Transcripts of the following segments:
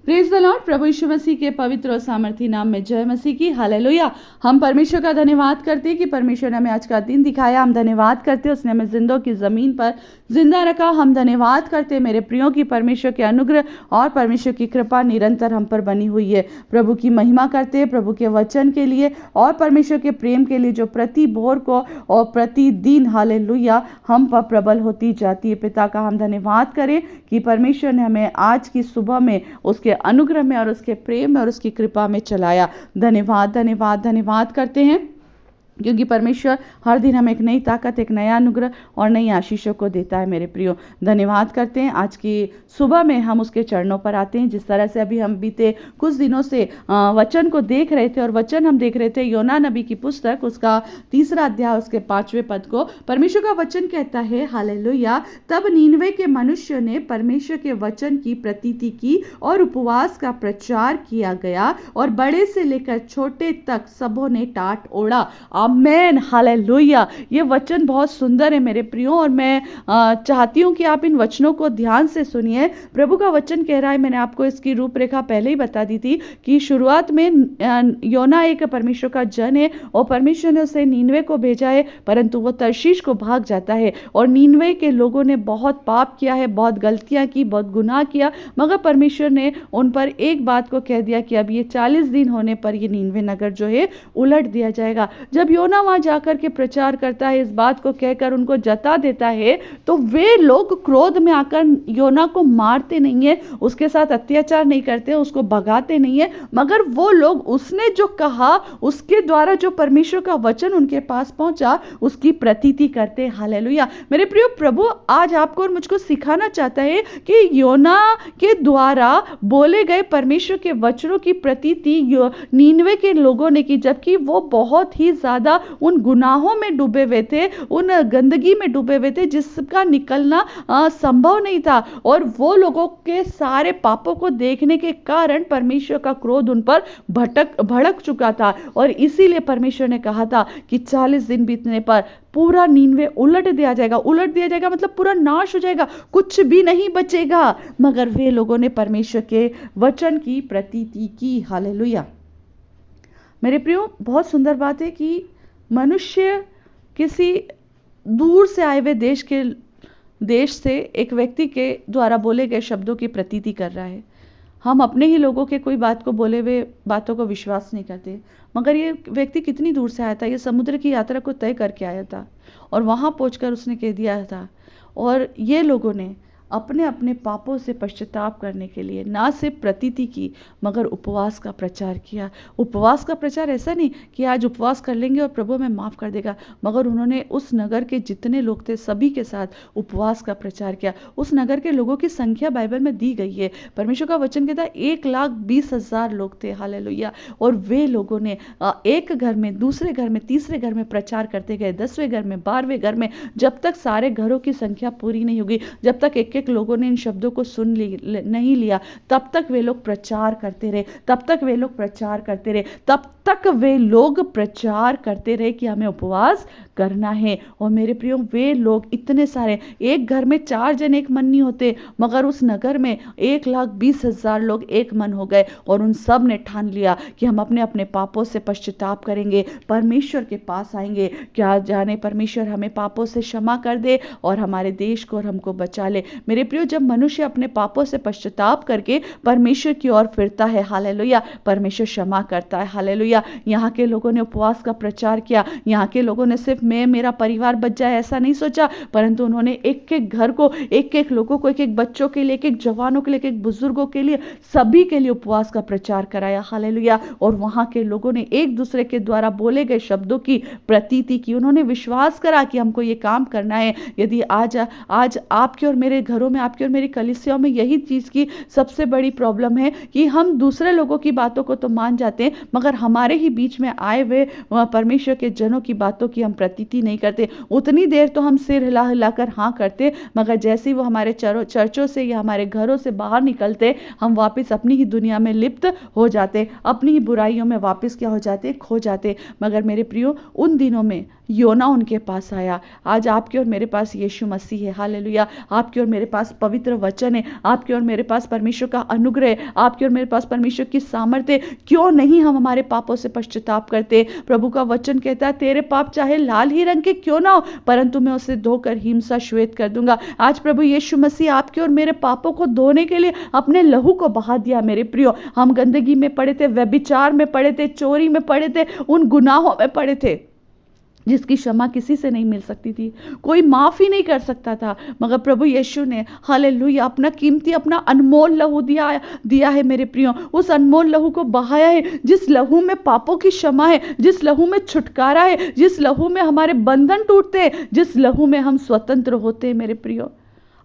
Praise the Lord. प्रभु यीशु मसीह के पवित्र और सामर्थी नाम में जय मसीह की। हालेलुया। हम परमेश्वर का धन्यवाद करते हैं कि परमेश्वर ने हमें आज का दिन दिखाया। हम धन्यवाद करते हैं उसने हमें जिंदों की ज़मीन पर जिंदा रखा। हम धन्यवाद करते हैं मेरे प्रियो की परमेश्वर के अनुग्रह और परमेश्वर की कृपा निरंतर हम पर बनी हुई है। प्रभु की महिमा करते हैं प्रभु के वचन के लिए और परमेश्वर के प्रेम के लिए जो प्रति भोर को और प्रतिदिन हालेलुया हम पर प्रबल होती जाती है। पिता का हम धन्यवाद करें कि परमेश्वर ने हमें आज की सुबह में उसके अनुग्रह में और उसके प्रेम में और उसकी कृपा में चलाया। धन्यवाद धन्यवाद धन्यवाद करते हैं क्योंकि परमेश्वर हर दिन हमें एक नई ताकत, एक नया अनुग्रह और नई आशीषों को देता है। मेरे प्रियो, धन्यवाद करते हैं। आज की सुबह में हम उसके चरणों पर आते हैं। जिस तरह से अभी हम बीते कुछ दिनों से वचन को देख रहे थे और वचन हम देख रहे थे योना नबी की पुस्तक, उसका 3 अध्याय, उसके 5वें पद को। परमेश्वर का वचन कहता है हालेलुया, तब नीनवे के मनुष्य ने परमेश्वर के वचन की प्रतीति की और उपवास का प्रचार किया गया और बड़े से लेकर छोटे तक सबों ने टाट ओढ़ा। आमेन, हालेलुया। ये वचन बहुत सुंदर है मेरे प्रियो और मैं चाहती हूँ कि आप इन वचनों को ध्यान से सुनिए। प्रभु का वचन कह रहा है, मैंने आपको इसकी रूपरेखा पहले ही बता दी थी कि शुरुआत में योना एक परमेश्वर का जन है और परमेश्वर ने उसे नीनवे को भेजा है, परंतु वो तर्शीश को भाग जाता है और नीनवे के लोगों ने बहुत पाप किया है, बहुत गलतियां की, बहुत गुनाह किया, मगर परमेश्वर ने उन पर एक बात को कह दिया कि अब ये 40 दिन होने पर ये नीनवे नगर जो है उलट दिया जाएगा। जब योना वहां जाकर के प्रचार करता है, इस बात को कहकर उनको जता देता है, तो वे लोग क्रोध में आकर योना को मारते नहीं है, उसके साथ अत्याचार नहीं करते, उसको भगाते नहीं है, मगर वो लोग उसने जो कहा उसके द्वारा जो परमेश्वर का वचन उनके पास पहुंचा उसकी प्रतीति करते। हालेलुया। मेरे प्रिय, प्रभु आज आपको और मुझको सिखाना चाहता है कि योना के द्वारा बोले गए परमेश्वर के वचनों की प्रतीति नीनवे के लोगों ने की, जबकि वो बहुत ही ज्यादा उन गुनाहों में डूबे हुए थे, उन गंदगी में डूबे हुए थे जिसका निकलना संभव नहीं था। और वो लोगों के सारे पापों को देखने के कारण परमेश्वर का क्रोध उन पर भड़क चुका था और इसीलिए परमेश्वर ने कहा था कि 40 दिन बीतने पर पूरा नीनवे उलट दिया जाएगा। उलट दिया जाएगा मतलब पूरा नाश हो जाएगा, कुछ भी नहीं बचेगा। मगर वे लोगों ने परमेश्वर के वचन की प्रतीति की। हालेलुया। मेरे प्रियो, बहुत सुंदर बात है कि मनुष्य किसी दूर से आए हुए देश से एक व्यक्ति के द्वारा बोले गए शब्दों की प्रतीति कर रहा है। हम अपने ही लोगों के कोई बात को बोले हुए बातों को विश्वास नहीं करते, मगर ये व्यक्ति कितनी दूर से आया था, ये समुद्र की यात्रा को तय करके आया था और वहाँ पहुंचकर उसने कह दिया था। और ये लोगों ने अपने अपने पापों से पश्चाताप करने के लिए ना सिर्फ प्रतीति की मगर उपवास का प्रचार किया। उपवास का प्रचार ऐसा नहीं कि आज उपवास कर लेंगे और प्रभु हमें माफ़ कर देगा, मगर उन्होंने उस नगर के जितने लोग थे सभी के साथ उपवास का प्रचार किया। उस नगर के लोगों की संख्या बाइबल में दी गई है। परमेश्वर का वचन कहता है 1,20,000 लोग थे। हालेलुया। और वे लोगों ने एक घर में, दूसरे घर में, तीसरे घर में प्रचार करते गए, 10वें घर में, 12वें घर में, जब तक सारे घरों की संख्या पूरी नहीं होगी, जब तक एक लोगों ने इन शब्दों को नहीं लिया, तब तक वे लोग प्रचार करते रहे, तब तक वे लोग प्रचार करते रहे, तब तक वे लोग प्रचार करते रहे कि हमें उपवास करना है। और मेरे प्रियो, वे लोग इतने सारे, एक घर में 4 जन एक मन नहीं होते, मगर उस नगर में 1,20,000 लोग एक मन हो गए और उन सब ने ठान लिया कि हम अपने अपने पापों से पश्चाताप करेंगे, परमेश्वर के पास आएंगे। क्या जाने परमेश्वर हमें पापों से क्षमा कर दे और हमारे देश को और हमको बचा ले। मेरे प्रियो, जब मनुष्य अपने पापों से पश्चाताप करके परमेश्वर की ओर फिरता है, हालेलुया, परमेश्वर क्षमा करता है। हालेलुया। यहाँ के लोगों ने उपवास का प्रचार किया। यहाँ के लोगों ने सिर्फ मैं, मेरा परिवार बच जाए ऐसा नहीं सोचा, परंतु उन्होंने एक एक घर को, एक एक लोगों को, एक एक बच्चों के लिए, एक एक जवानों के लिए, एक एक बुजुर्गों के लिए, सभी के लिए उपवास का प्रचार कराया। हालेलुया। और वहाँ के लोगों ने एक दूसरे के द्वारा बोले गए शब्दों की प्रतीति की। उन्होंने विश्वास करा कि हमको ये काम करना है। यदि आज आपके और मेरे घरों में, आपकी और मेरी कलीसियाओं में यही चीज़ की सबसे बड़ी प्रॉब्लम है कि हम दूसरे लोगों की बातों को तो मान जाते हैं, मगर हमारे ही बीच में आए हुए परमेश्वर के जनों की बातों की हम प्रतीति नहीं करते। उतनी देर तो हम सिर हिला हिलाकर हाँ करते, मगर जैसे ही वो हमारे चर्चों से या हमारे घरों से बाहर निकलते, हम वापस अपनी ही दुनिया में लिप्त हो जाते, अपनी ही बुराइयों में वापस क्या हो जाते, खो जाते। मगर मेरे प्रियो, उन दिनों में योना उनके पास आया। आज आपके और मेरे पास यीशु मसीह है। हालेलुया। आपके और मेरे पास पवित्र वचन है, आपके और मेरे पास परमेश्वर का अनुग्रह है, आपके और मेरे पास परमेश्वर की सामर्थ्य है, क्यों नहीं हम हमारे पापों से पश्चाताप करते। प्रभु का वचन कहता है तेरे पाप चाहे लाल ही रंग के क्यों ना हो, परंतु मैं उसे धोकर हिमसा श्वेत कर दूंगा। आज प्रभु यीशु मसीह आपके और मेरे पापों को धोने के लिए अपने लहू को बहा दिया। मेरे प्रियो, हम गंदगी में पड़े थे, व्यभिचार में पड़े थे, चोरी में पड़े थे, उन गुनाहों में पड़े थे जिसकी क्षमा किसी से नहीं मिल सकती थी, कोई माफ ही नहीं कर सकता था, मगर प्रभु यीशु ने हालेलुया अपना कीमती, अपना अनमोल लहू दिया है मेरे प्रियो। उस अनमोल लहू को बहाया है, जिस लहू में पापों की क्षमा है, जिस लहू में छुटकारा है, जिस लहू में हमारे बंधन टूटते हैं, जिस लहू में हम स्वतंत्र होते हैं। मेरे प्रियो,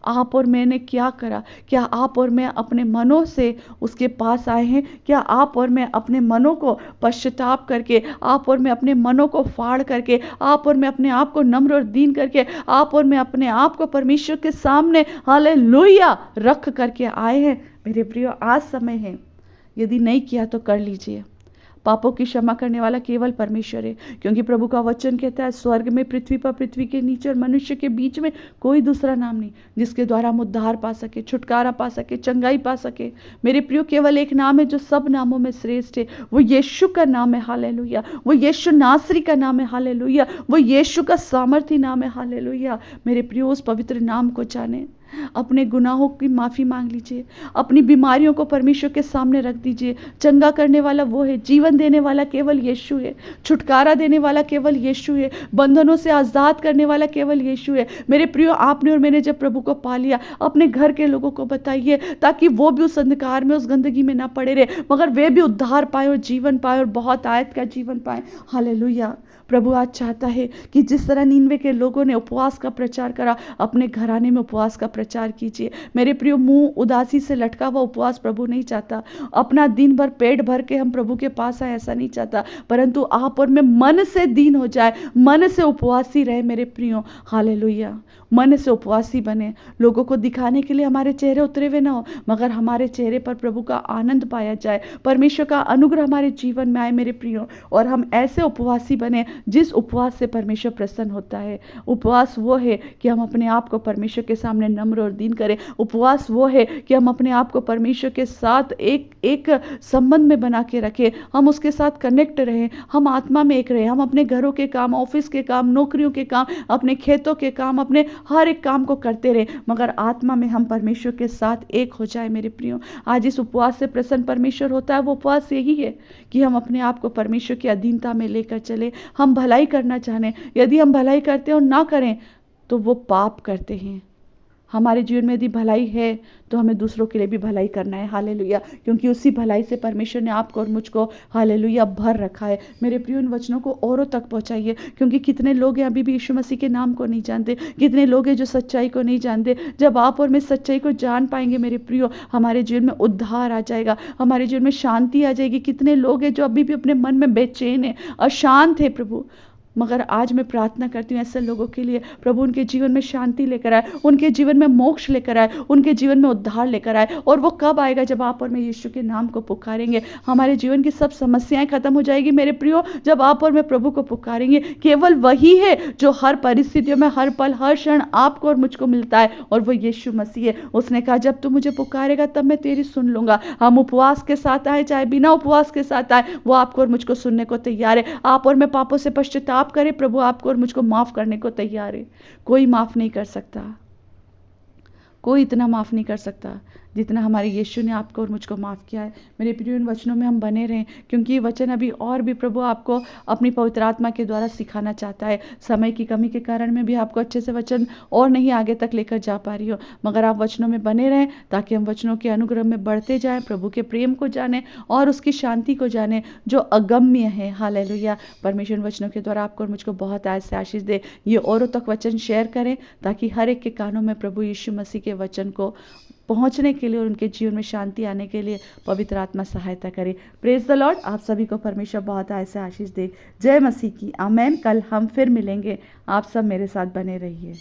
आप और मैंने क्या करा? क्या आप और मैं अपने मनों से उसके पास आए हैं? क्या आप और मैं अपने मनों को पश्चाताप करके, आप और मैं अपने मनों को फाड़ करके, आप और मैं अपने आप को नम्र और दीन करके, आप और मैं अपने आप को परमेश्वर के सामने हालेलुया रख करके आए हैं? मेरे प्रियो, आज समय है, यदि नहीं किया तो कर लीजिए। पापों की क्षमा करने वाला केवल परमेश्वर है, क्योंकि प्रभु का वचन कहता है स्वर्ग में, पृथ्वी पर, पृथ्वी के नीचे और मनुष्य के बीच में कोई दूसरा नाम नहीं जिसके द्वारा हम उद्धार पा सके, छुटकारा पा सके, चंगाई पा सके। मेरे प्रियो, केवल एक नाम है जो सब नामों में श्रेष्ठ है, वो यीशु का नाम है। हालेलुया। वो यीशु नासरी का नाम है। हालेलुया। वो यीशु का सामर्थी नाम है। हालेलुया। मेरे प्रियो, उस पवित्र नाम को जाने, अपने गुनाहों की माफ़ी मांग लीजिए, अपनी बीमारियों को परमेश्वर के सामने रख दीजिए। चंगा करने वाला वो है, जीवन देने वाला केवल यीशु है, छुटकारा देने वाला केवल यीशु है, बंधनों से आज़ाद करने वाला केवल यीशु है। मेरे प्रियो, आपने और मैंने जब प्रभु को पा लिया, अपने घर के लोगों को बताइए, ताकि वो भी उस अंधकार में, उस गंदगी में ना पड़े रहे, मगर वे भी उद्धार पाए और जीवन पाए और बहुत आयत का जीवन पाए। हालेलुया। प्रभु आज चाहता है कि जिस तरह नीनवे के लोगों ने उपवास का प्रचार करा, अपने घराने में उपवास का प्रचार कीजिए। मेरे प्रियो, मुंह उदासी से लटका हुआ उपवास प्रभु नहीं चाहता। अपना दिन भर पेट भर के हम प्रभु के पास आए, ऐसा नहीं चाहता, परंतु आप और मैं मन से दीन हो जाए, मन से उपवासी रहे। मेरे प्रियो, हालेलुया। मन से उपवासी बने, लोगों को दिखाने के लिए हमारे चेहरे उतरे हुए ना हो, मगर हमारे चेहरे पर प्रभु का आनंद पाया जाए, परमेश्वर का अनुग्रह हमारे जीवन में आए। मेरे प्रियो, और हम ऐसे उपवासी बने जिस उपवास से परमेश्वर प्रसन्न होता है। उपवास वो है कि हम अपने आप को परमेश्वर के सामने नम्र और दीन करें। उपवास वो है कि हम अपने आप को परमेश्वर के साथ एक संबंध में बना के रखें, हम उसके साथ कनेक्ट रहें, हम आत्मा में एक रहें, हम अपने घरों के काम, ऑफिस के काम, नौकरियों के काम, अपने खेतों के काम, अपने हर एक काम को करते रहें, मगर आत्मा में हम परमेश्वर के साथ एक हो जाए। मेरे प्रियो, आज इस उपवास से प्रसन्न परमेश्वर होता है। वो उपवास यही है कि हम अपने आप को परमेश्वर की अधीनता में लेकर चले। हम भलाई करना चाहें, यदि हम भलाई करते हैं और ना करें तो वो पाप करते हैं। हमारे जीवन में यदि भलाई है तो हमें दूसरों के लिए भी भलाई करना है। हालेलुया। क्योंकि उसी भलाई से परमेश्वर ने आपको और मुझको हालेलुया भर रखा है। मेरे प्रिय, इन वचनों को औरों तक पहुंचाइए, क्योंकि कितने लोग हैं अभी भी यीशु मसीह के नाम को नहीं जानते, कितने लोग हैं जो सच्चाई को नहीं जानते। जब आप और मैं सच्चाई को जान पाएंगे मेरे प्रियो, हमारे जीवन में उद्धार आ जाएगा, हमारे जीवन में शांति आ जाएगी। कितने लोग हैं जो अभी भी अपने मन में बेचैन है, अशांत है प्रभु, मगर आज मैं प्रार्थना करती हूँ ऐसे लोगों के लिए, प्रभु उनके जीवन में शांति लेकर आए, उनके जीवन में मोक्ष लेकर आए, उनके जीवन में उद्धार लेकर आए। और वो कब आएगा? जब आप और मैं यीशु के नाम को पुकारेंगे। हमारे जीवन की सब समस्याएं खत्म हो जाएगी मेरे प्रियो, जब आप और मैं प्रभु को पुकारेंगे। केवल वही है जो हर परिस्थितियों में, हर पल, हर क्षण आपको और मुझको मिलता है, और वो यीशु मसीह है। उसने कहा जब तू मुझे पुकारेगा तब मैं तेरी सुन लूंगा। हम उपवास के साथ आए चाहे बिना उपवास के साथ आए, वो आपको और मुझको सुनने को तैयार है। आप और मैं पापों से पश्चाताप करे, प्रभु आपको और मुझको माफ करने को तैयार है। कोई माफ नहीं कर सकता, कोई इतना माफ नहीं कर सकता जितना हमारे यीशु ने आपको और मुझको माफ़ किया है। मेरे प्रिय, इन वचनों में हम बने रहें, क्योंकि ये वचन अभी और भी प्रभु आपको अपनी पवित्र आत्मा के द्वारा सिखाना चाहता है। समय की कमी के कारण में भी आपको अच्छे से वचन और नहीं आगे तक लेकर जा पा रही हो, मगर आप वचनों में बने रहें ताकि हम वचनों के अनुग्रह में बढ़ते जाएं, प्रभु के प्रेम को जानें और उसकी शांति को जानें जो अगम्य है। हालेलुया। परमेश्वर वचनों के द्वारा आपको और मुझको बहुत आय से आशीष दे। ये औरों तक वचन शेयर करें ताकि हर एक के कानों में प्रभु यीशु मसीह के वचन को पहुंचने के लिए और उनके जीवन में शांति आने के लिए पवित्र आत्मा सहायता करे। Praise the Lord. आप सभी को परमेश्वर बहुत ऐसे आशीष दे। जय मसीह की। आमेन। कल हम फिर मिलेंगे। आप सब मेरे साथ बने रहिए।